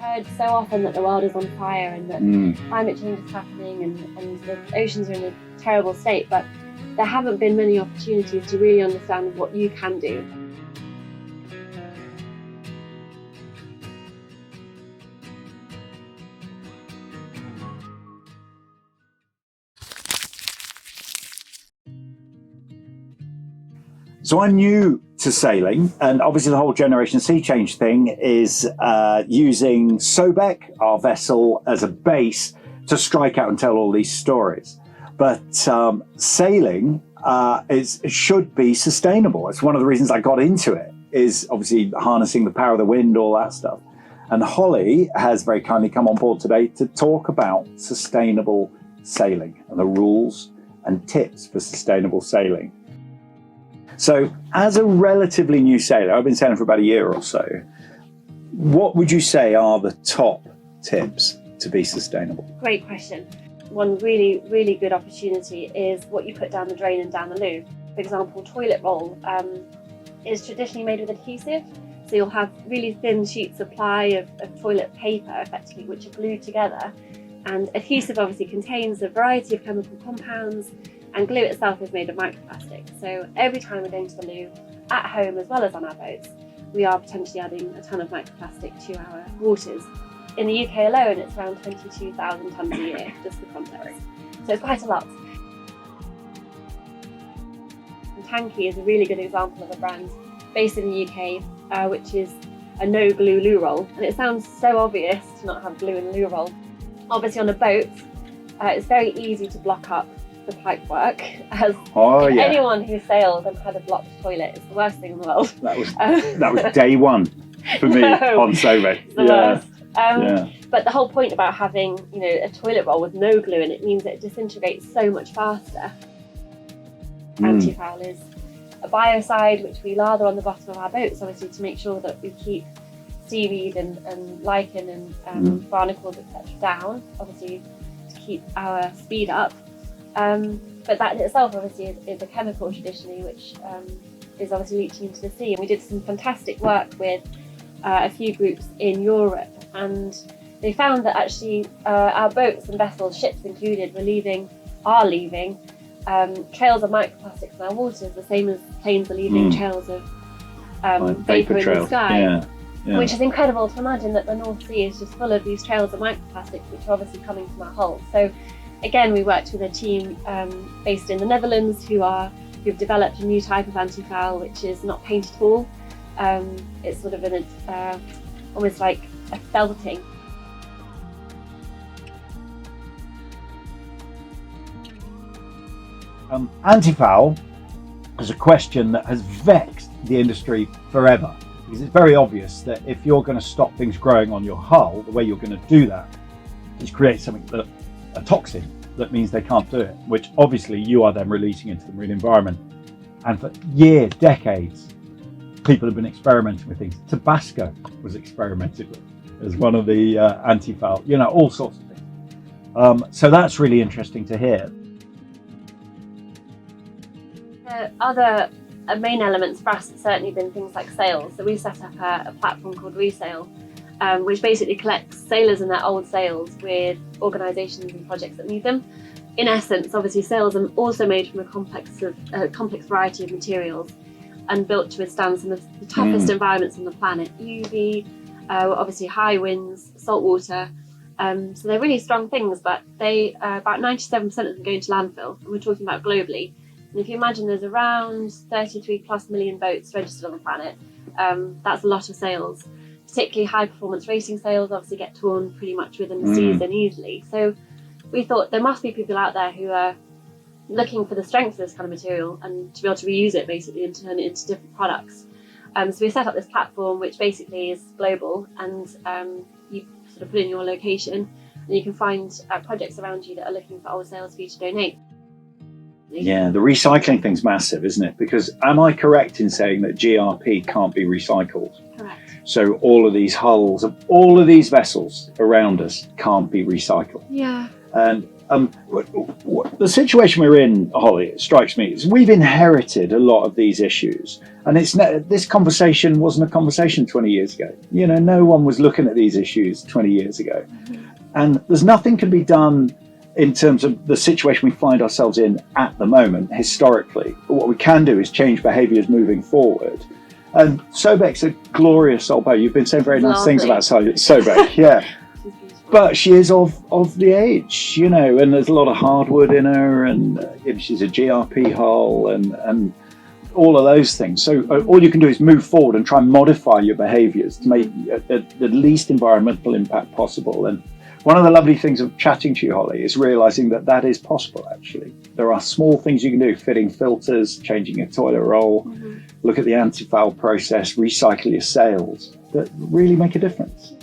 heard so often that the world is on fire and that climate change is happening and the oceans are in a terrible state, but there haven't been many opportunities to really understand what you can do. So I'm new to sailing, and obviously the whole Generation Sea Change thing is using Sobek, our vessel, as a base to strike out and tell all these stories. But sailing should be sustainable. It's one of the reasons I got into it, is obviously harnessing the power of the wind, all that stuff. And Holly has very kindly come on board today to talk about sustainable sailing and the rules and tips for sustainable sailing. So as a relatively new sailor, I've been sailing for about a year or so, what would you say are the top tips to be sustainable? Great question. One really, really good opportunity is what you put down the drain and down the loo. For example, toilet roll is traditionally made with adhesive. So you'll have really thin sheets of ply of toilet paper, effectively, which are glued together. And adhesive obviously contains a variety of chemical compounds, and glue itself is made of microplastic. So every time we're going to the loo, at home as well as on our boats, we are potentially adding a ton of microplastic to our waters. In the UK alone, it's around 22,000 tonnes a year, just for context. So it's quite a lot. And Tanky is a really good example of a brand based in the UK, which is a no-glue loo roll. And it sounds so obvious to not have glue in a loo roll. Obviously on a boat, it's very easy to block up the pipe work, as anyone who sailed and had a blocked toilet is the worst thing in the world. That was day one for me on Sobek. But the whole point about having, a toilet roll with no glue in it means that it disintegrates so much faster. Anti-foul is a biocide which we lather on the bottom of our boats, obviously, to make sure that we keep seaweed and lichen and barnacles, etc. down, obviously to keep our speed up. But that in itself obviously is a chemical traditionally which is obviously leaching into the sea. And we did some fantastic work with a few groups in Europe, and they found that actually our boats and vessels, ships included, are leaving trails of microplastics in our waters, the same as planes are leaving trails of vapour in the sky. Which is incredible to imagine that the North Sea is just full of these trails of microplastics which are obviously coming from our hulls. So again, we worked with a team based in the Netherlands who've developed a new type of anti-foul which is not paint at all. It's sort of almost like a felting. Anti-foul is a question that has vexed the industry forever, because it's very obvious that if you're going to stop things growing on your hull, the way you're going to do that is create something a toxin that means they can't do it, which obviously you are then releasing into the marine environment. And for years, decades, people have been experimenting with things. Tabasco was experimented with as one of the anti-foul, all sorts of things. So that's really interesting to hear. Other main elements for us have certainly been things like sails. So we set up a platform called Resail, which basically collects sailors and their old sails with organisations and projects that need them. In essence, obviously, sails are also made from a complex variety of materials and built to withstand some of the toughest environments on the planet. UV, obviously high winds, salt water. So they're really strong things, but they about 97% of them go into landfill, and we're talking about globally. And if you imagine there's around 33+ million boats registered on the planet, that's a lot of sails. Particularly high performance racing sails obviously get torn pretty much within the season easily. So we thought there must be people out there who are looking for the strength of this kind of material and to be able to reuse it basically and turn it into different products. So we set up this platform which basically is global, and you sort of put in your location and you can find projects around you that are looking for old sails for you to donate. Yeah, the recycling thing's massive, isn't it? Because am I correct in saying that GRP can't be recycled? Correct. So all of these hulls of all of these vessels around us can't be recycled. Yeah. And The situation we're in, Holly, it strikes me, is we've inherited a lot of these issues. And this conversation wasn't a conversation 20 years ago. You know, no one was looking at these issues 20 years ago. And there's nothing can be done in terms of the situation we find ourselves in at the moment, historically. But what we can do is change behaviours moving forward. And Sobek's a glorious old boat. You've been saying very nice things about Sobek, yeah. But she is of the age, you know, and there's a lot of hardwood in her, and you know, she's a GRP hull and all of those things. So all you can do is move forward and try and modify your behaviours to make the least environmental impact possible. And one of the lovely things of chatting to you, Holly, is realising that that is possible, actually. There are small things you can do, fitting filters, changing your toilet roll, look at the anti-foul process, recycle your sails, that really make a difference.